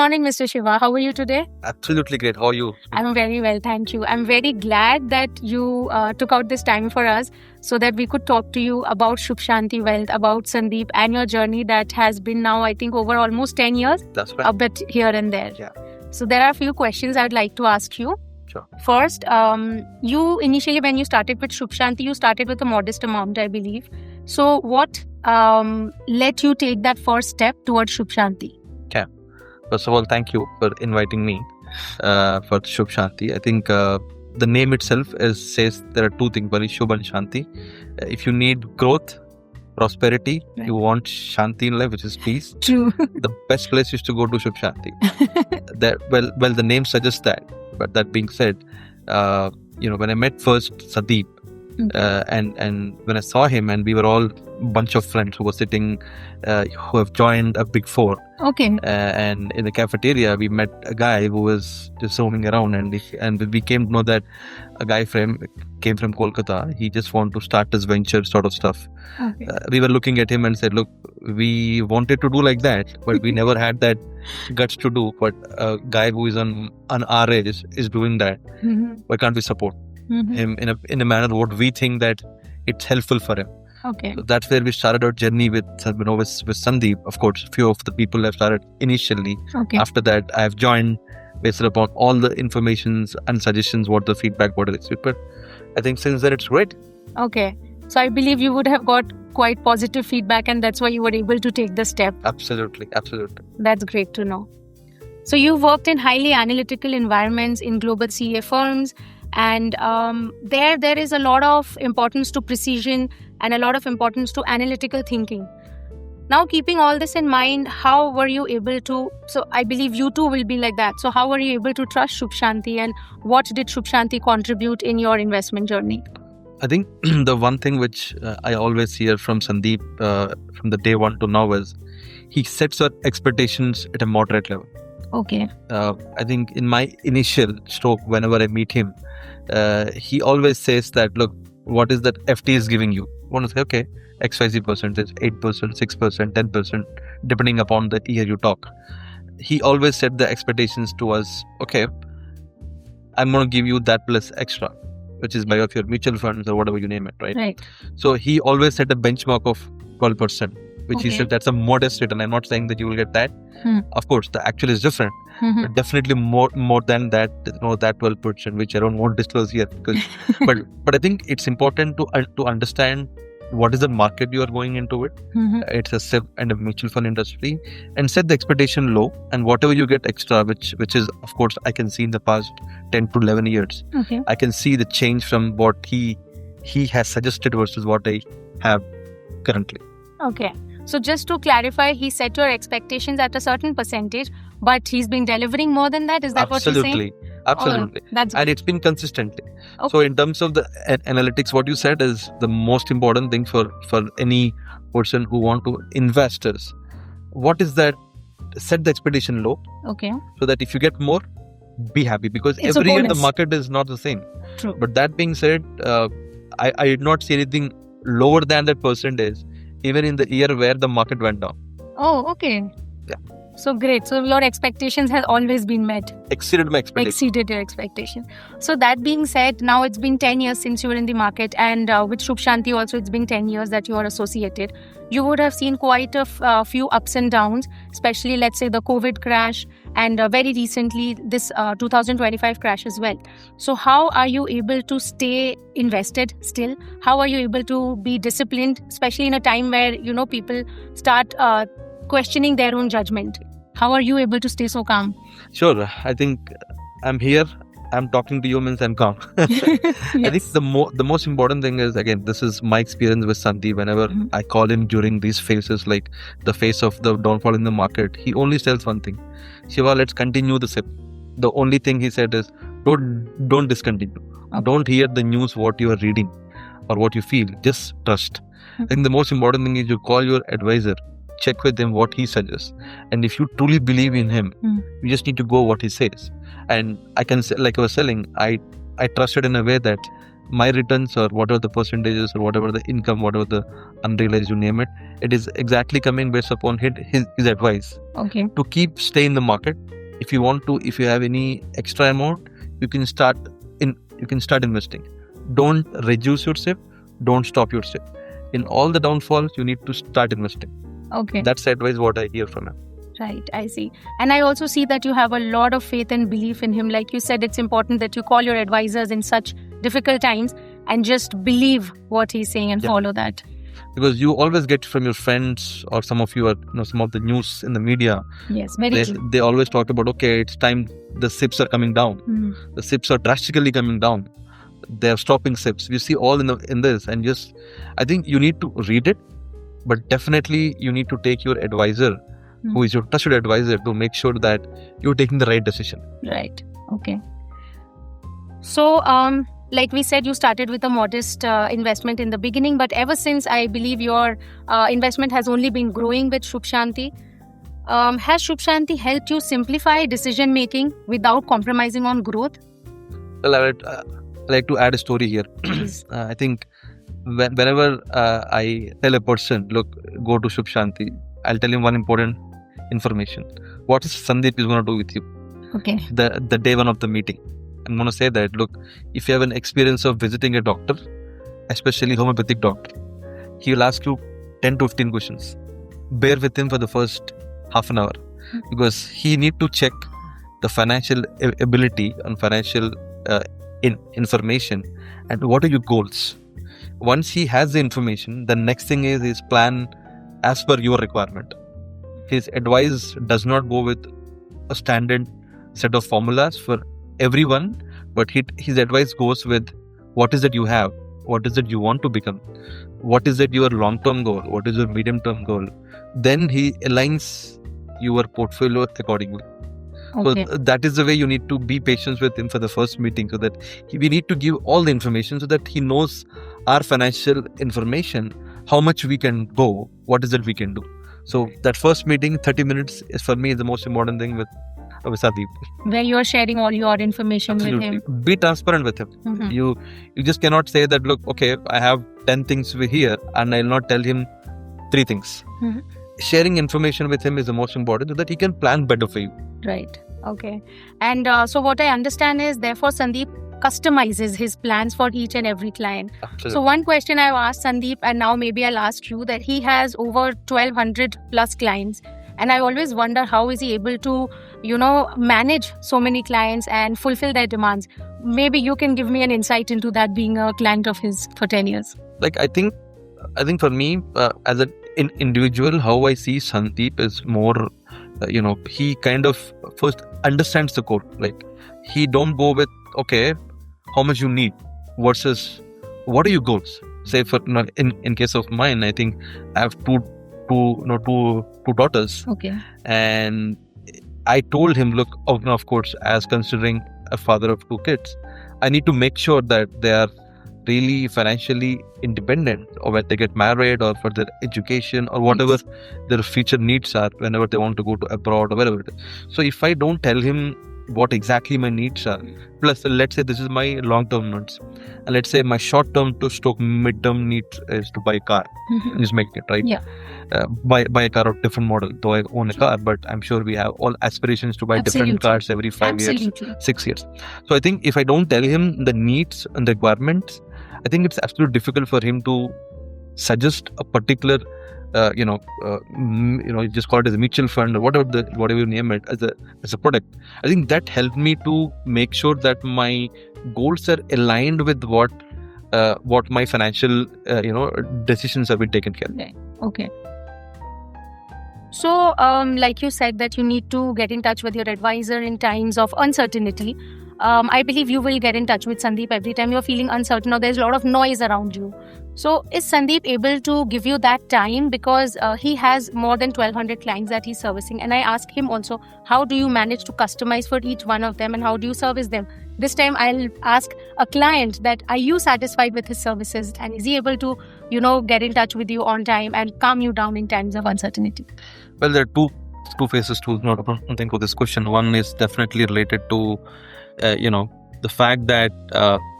morning, Mr. Shiva. How are you today? Absolutely great. How are you? I'm very well, thank you. I'm very glad that you took out this time for us so that we could talk to you about Shanti Wealth, about Sandeep and your journey that has been now, I think, over almost 10 years. That's right. A bit here and there. Yeah. So there are a few questions I'd like to ask you. Sure. First, you initially, when you started with Shanti, you started with a modest amount, I believe. So what let you take that first step towards Shanti? Okay. First of all, thank you for inviting me for Shanti. I think the name itself says there are two things, one is Shubh and Shanti. If you need growth, prosperity, Right. you want Shanti in life, which is peace. True. The best place is to go to Shanti. Well, the name suggests that. But that being said, when I met first Sandeep, and when I saw him, and we were all a bunch of friends who were sitting, who have joined a Big Four. Okay. And in the cafeteria, we met a guy who was just roaming around, and we came to know that a guy came from Kolkata. He just wanted to start his venture sort of stuff. Okay. We were looking at him and said, look, we wanted to do like that, but we never had that guts to do. But a guy who is on our age is doing that. Mm-hmm. Why can't we support Mm-hmm. him in a manner what we think that it's helpful for him? Okay. So that's where we started our journey with Sandeep. Of course, a few of the people have started initially. Okay. After that, I have joined based upon all the informations and suggestions, what the feedback, what it is. But I think since then it's great. Okay. So I believe you would have got quite positive feedback, and that's why you were able to take the step. Absolutely. That's great to know. So you worked in highly analytical environments in global CA firms, and there is a lot of importance to precision and a lot of importance to analytical thinking. Now, keeping all this in mind, how were you able to, so I believe you too will be like that. So how were you able to trust Shanti, and what did Shanti contribute in your investment journey? I think the one thing which I always hear from Sandeep from the day one to now is he sets our expectations at a moderate level. Okay. I think in my initial stroke, whenever I meet him, he always says that, look, what is that FT is giving you? I want to say, okay, XYZ percentage, 8%, 6%, 10%, depending upon the year you talk. He always set the expectations to us, okay, I'm going to give you that plus extra, which is by of your mutual funds or whatever you name it, right? Right. So he always set a benchmark of 12%, which he Okay. said that's a modest return. I'm not saying that you will get that. Of course, the actual is different. Mm-hmm. But definitely more than that, that 12%, which I don't want to disclose here. Because, but I think it's important to understand what is the market you are going into it. Mm-hmm. It's a SIP and a mutual fund industry, and set the expectation low, and whatever you get extra, which is, of course, I can see in the past 10 to 11 years, Okay. I can see the change from what he has suggested versus what I have currently. Okay. So just to clarify, he set your expectations at a certain percentage, but he's been delivering more than that. Is that what you're saying? Absolutely. Oh, that's And it's been consistently. Okay. So in terms of the analytics, what you said is the most important thing for any person who want to invest is, what is that? Set the expectation low, okay. so that if you get more, be happy, because It's a every year the bonus. market is not the same. True. But that being said, I did not see anything lower than that percentage, even in the year where the market went down. Oh, okay. Yeah. So great. So your expectations have always been met. Exceeded my expectations. Exceeded your expectation. So that being said, now it's been 10 years since you were in the market, and with Shanti also it's been 10 years that you are associated. You would have seen quite a few ups and downs, especially let's say the COVID crash, and very recently this 2025 crash as well. So how are you able to stay invested still? How are you able to be disciplined, especially in a time where people start questioning their own judgment? How are you able to stay so calm? Sure. I think I'm here. I'm talking to you means I'm calm. I think the most important thing is, again, this is my experience with Santi. Whenever I call him during these phases, like the phase of the downfall in the market, he only tells one thing: Shiva, let's continue the SIP. The only thing he said is, don't discontinue. Okay. Don't hear the news, what you are reading or what you feel. Just trust. I think the most important thing is you call your advisor, check with him what he suggests, and if you truly believe in him, you just need to go what he says. And I can say, like I was telling, I trusted in a way that my returns or whatever the percentages or whatever the income, whatever the unrealized, you name it, it is exactly coming based upon his advice. Okay. To keep stay in the market. If you want to, if you have any extra amount, you can start investing. Don't reduce your SIP, don't stop your SIP. In all the downfalls, you need to start investing. Okay. That's the advice what I hear from him. Right, I see. And I also see that you have a lot of faith and belief in him. Like you said, it's important that you call your advisors in such difficult times and just believe what he's saying and follow that. Because you always get from your friends or some of you are, some of the news in the media. Yes, very true. They always talk about, okay, it's time, the SIPs are coming down. The SIPs are drastically coming down. They're stopping SIPs. We see all in this, and just, I think you need to read it, but definitely you need to take your advisor, who is your trusted advisor, to make sure that you're taking the right decision. Right. Okay. So, like we said, you started with a modest investment in the beginning, but ever since, I believe your investment has only been growing with Shubh Shanti. Has Shubh Shanti helped you simplify decision making without compromising on growth? Well, I would like to add a story here. I think whenever I tell a person, look, go to Shubh Shanti, I'll tell him one important information. What is Sandeep is going to do with you? Okay. The day one of the meeting. I'm going to say that, look, if you have an experience of visiting a doctor, especially homeopathic doctor, he will ask you 10 to 15 questions. Bear with him for the first half an hour, because he need to check the financial ability and financial information and what are your goals. Once he has the information, the next thing is his plan as per your requirement. His advice does not go with a standard set of formulas for everyone, but his advice goes with what is it you have, what is it you want to become, what is it your long-term goal, what is your medium-term goal. Then he aligns your portfolio accordingly. Okay. So that is the way you need to be patient with him for the first meeting, so that we need to give all the information so that he knows our financial information, how much we can go, what is it we can do. So that first meeting, 30 minutes, is for me the most important thing with Sandeep. Where you are sharing all your information with him. Be transparent with him. You just cannot say that, look, okay, I have 10 things here and I'll not tell him 3 things. Sharing information with him is the most important, so that he can plan better for you. Right. Okay. And so what I understand is, therefore, Sandeep customizes his plans for each and every client. Absolutely. So one question I've asked Sandeep, and now maybe I'll ask you, that he has over 1,200 plus clients. And I always wonder, how is he able to, manage so many clients and fulfill their demands? Maybe you can give me an insight into that, being a client of his for 10 years. Like, I think for me, as an individual, how I see Sandeep is more, he kind of first understands the core. Like, he don't go with, okay, how much you need versus what are your goals. Say for in case of mine, I think I have two daughters. Okay. And I told him, look, of course, as considering a father of 2 kids, I need to make sure that they are really financially independent, or when they get married, or for their education, or whatever their future needs are whenever they want to go to abroad or wherever it is. So if I don't tell him what exactly my needs are, plus let's say this is my long-term needs, and let's say my short-term to stroke mid-term needs is to buy a car. Just making it right. Yeah. Buy a car of different model. Though I own a car, but I'm sure we have all aspirations to buy different cars every 5 years, 6 years. So I think if I don't tell him the needs and the requirements, I think it's absolutely difficult for him to suggest a particular, you just call it as a mutual fund or whatever you name it, as a product. I think that helped me to make sure that my goals are aligned with what my financial, decisions have been taken care of. Okay. So, like you said, that you need to get in touch with your advisor in times of uncertainty. I believe you will get in touch with Sandeep every time you're feeling uncertain or there's a lot of noise around you. So is Sandeep able to give you that time? Because he has more than 1,200 clients that he's servicing. And I asked him also, how do you manage to customize for each one of them and how do you service them? This time I'll ask a client that, are you satisfied with his services? And is he able to, get in touch with you on time and calm you down in times of uncertainty? Well, there are two phases to this question. One is definitely related to the fact that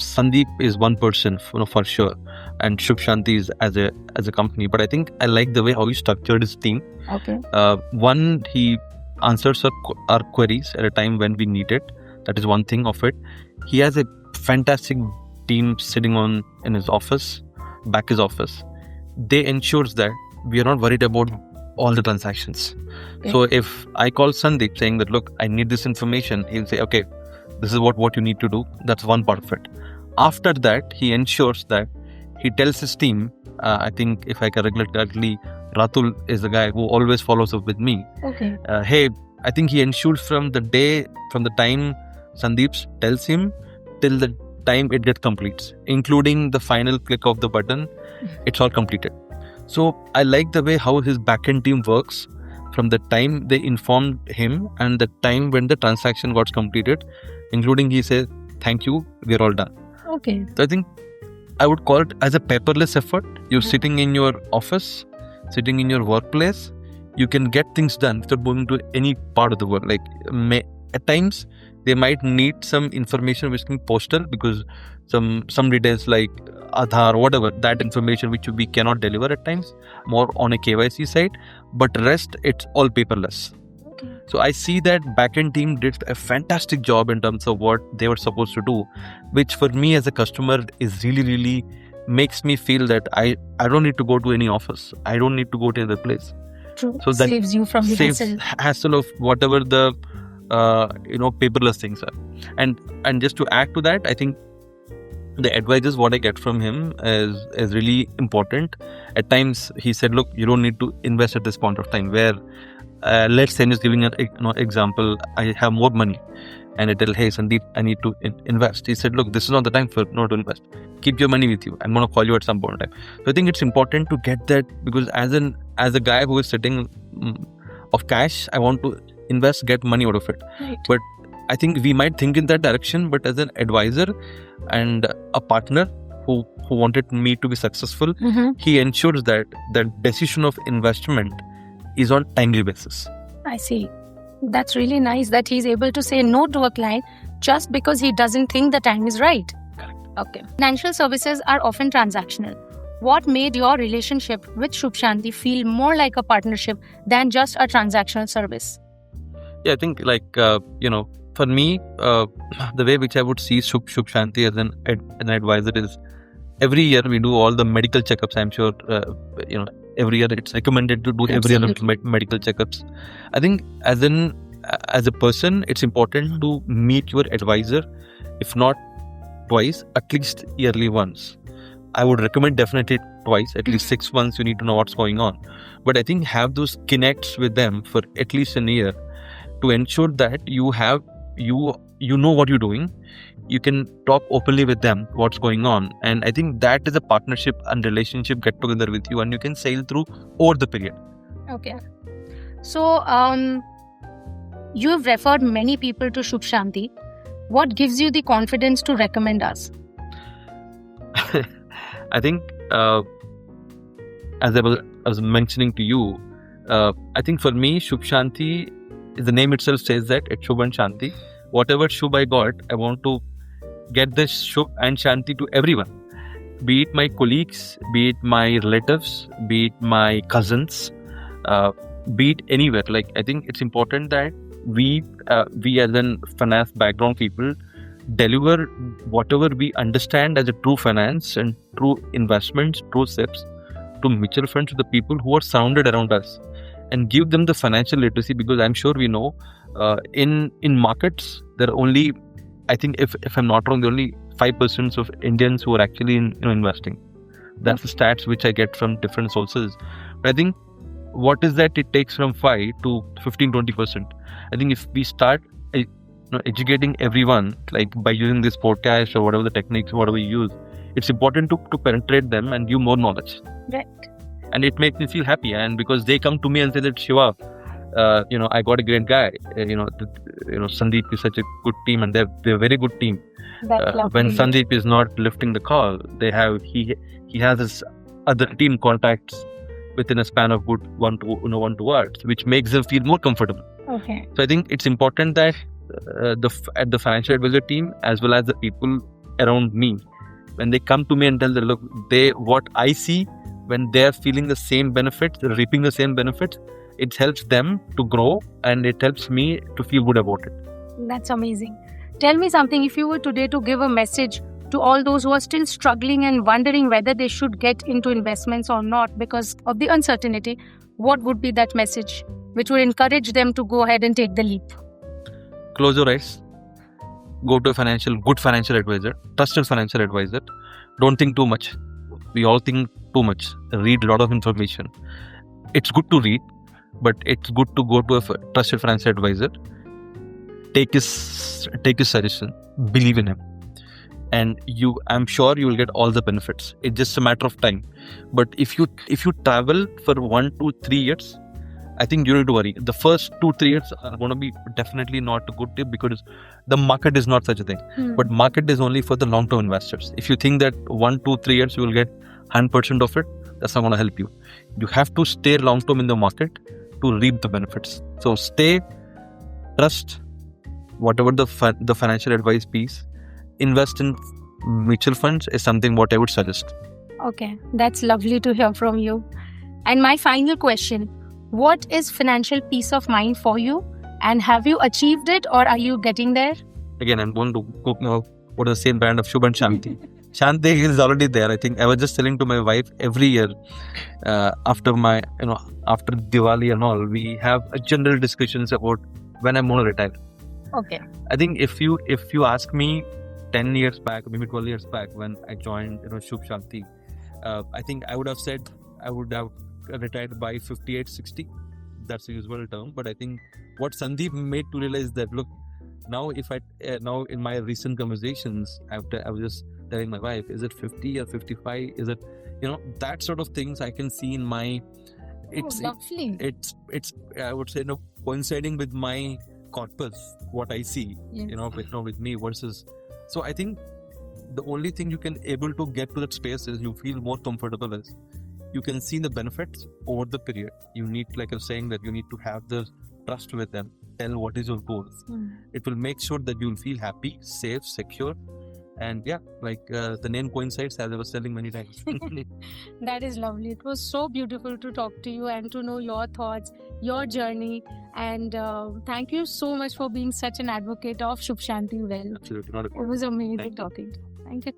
Sandeep is one person, for sure, and Shubh Shanti is as a company. But I think I like the way how he structured his team. Okay. One, he answers our queries at a time when we need it. That is one thing of it. He has a fantastic team sitting in his office, back his office. They ensures that we are not worried about all the transactions. Okay. So if I call Sandeep saying that, look, I need this information, he'll say, okay, this is what you need to do. That's one part of it. After that, he ensures that he tells his team, I think if I can recollect correctly, Ratul is the guy who always follows up with me. Okay. Hey, I think he ensures from the time Sandeep tells him till the time it gets complete, including the final click of the button, it's all completed. So I like the way how his backend team works from the time they informed him and the time when the transaction got completed, including he says, thank you, we're all done. Okay. So I think I would call it as a paperless effort. You're sitting in your office, sitting in your workplace, you can get things done without moving to any part of the world. Like at times, they might need some information which can be postal because some details like Aadhaar, whatever, that information which we cannot deliver at times, more on a KYC side, but rest, it's all paperless. Okay. So I see that backend team did a fantastic job in terms of what they were supposed to do, which for me as a customer is really, really makes me feel that I don't need to go to any office. I don't need to go to another place. True. So that saves you from the hassle of whatever the paperless things are. And just to add to that, I think the advices what I get from him is really important. At times he said, look, you don't need to invest at this point of time, where let's say, just giving an example, I have more money and I tell, hey Sandeep, I need to invest. He said, look, this is not the time for not to invest. Keep your money with you. I'm going to call you at some point in time. So I think it's important to get that, because as a guy who is sitting of cash, I want to invest, get money out of it. Right. But I think we might think in that direction, but as an advisor and a partner who wanted me to be successful, he ensures that the decision of investment is on timely basis. I see. That's really nice that he's able to say no to a client just because he doesn't think the time is right. Correct. Okay. Financial services are often transactional. What made your relationship with Shubh Shanti feel more like a partnership than just a transactional service? Yeah, I think for me, the way which I would see Shubh Shanti as an advisor is every year we do all the medical checkups. I'm sure, every year it's recommended to do every year medical checkups. I think as a person, it's important to meet your advisor, if not twice, at least yearly once. I would recommend definitely twice, at least 6 months, you need to know what's going on. But I think have those connects with them for at least a year to ensure that you know what you're doing. You can talk openly with them what's going on, and I think that is a partnership and relationship get together with you, and you can sail through over the period. Okay. So you've referred many people to Shubh Shanti. What gives you the confidence to recommend us? I think as I was mentioning to you, I think for me, Shubh Shanti, the name itself says that it's Shubh and Shanti. Whatever Shubh I got, I want to get this Shubh and Shanti to everyone. Be it my colleagues, be it my relatives, be it my cousins, be it anywhere. Like, I think it's important that we as an finance background people deliver whatever we understand as a true finance and true investments, true SIPs, to mutual funds, to the people who are surrounded around us, and give them the financial literacy, because I'm sure we know in markets there are only, I think if I'm not wrong, there are only 5% of Indians who are actually investing. That's the stats which I get from different sources. But I think what is that it takes from 5 to 15-20%. I think if we start educating everyone, like by using this podcast or whatever the techniques, whatever we use, it's important to penetrate them and give more knowledge. Right. And it makes me feel happy, and because they come to me and say that, Shiva, I got a great guy. Sandeep is such a good team, and they're a very good team. When Sandeep is not lifting the call, he has his other team contacts within a span of good 1 to 2 hours, which makes them feel more comfortable. Okay. So I think it's important that at the financial advisor team as well as the people around me, when they come to me and tell them, look, what I see when they're feeling the same benefits, reaping the same benefits, it helps them to grow and it helps me to feel good about it. That's amazing. Tell me something, if you were today to give a message to all those who are still struggling and wondering whether they should get into investments or not because of the uncertainty, what would be that message which would encourage them to go ahead and take the leap? Close your eyes. Go to a good financial advisor, trusted financial advisor. Don't think too much. We all think too much. Read a lot of information. It's good to read, but it's good to go to a trusted financial advisor. Take his suggestion. Believe in him, and I'm sure you will get all the benefits. It's just a matter of time. But if you travel for 1 to 3 years, I think you need to worry. The first 2-3 years are going to be definitely not a good tip because the market is not such a thing. But market is only for the long-term investors. If you think that 1-2-3 years you will get 100% of it, that's not going to help you. You have to stay long-term in the market to reap the benefits. So stay, trust, whatever the financial advice piece, invest in mutual funds is something what I would suggest. Okay, that's lovely to hear from you. And my final question, what is financial peace of mind for you? And have you achieved it or are you getting there? Again, I'm going to cook now for the same brand of Shiva and Shanti. Shanti is already there. I think I was just telling to my wife every year after Diwali and all, we have a general discussions about when I'm going to retire. Okay. I think if you ask me 10 years back, maybe 12 years back when I joined Shubh Shanti, I think I would have said I would have retired by 58, 60. That's the usual term. But I think what Sandeep made to realize that, look, now now in my recent conversations, I was just telling my wife, is it 50 or 55? Is it, that sort of things I can see in my, lovely. It's I would say, coinciding with my corpus, what I see, with me versus. So I think the only thing you can able to get to that space is you feel more comfortable as you can see the benefits over the period. You need, like I'm saying, that you need to have the trust with them. Tell what is your goals. It will make sure that you'll feel happy, safe, secure. And the name coincides, as I was telling many times. That is lovely. It was so beautiful to talk to you and to know your thoughts, your journey. And thank you so much for being such an advocate of Shubh Shanti Wealth. Absolutely. Not a It problem. was amazing talking to you. Thank you.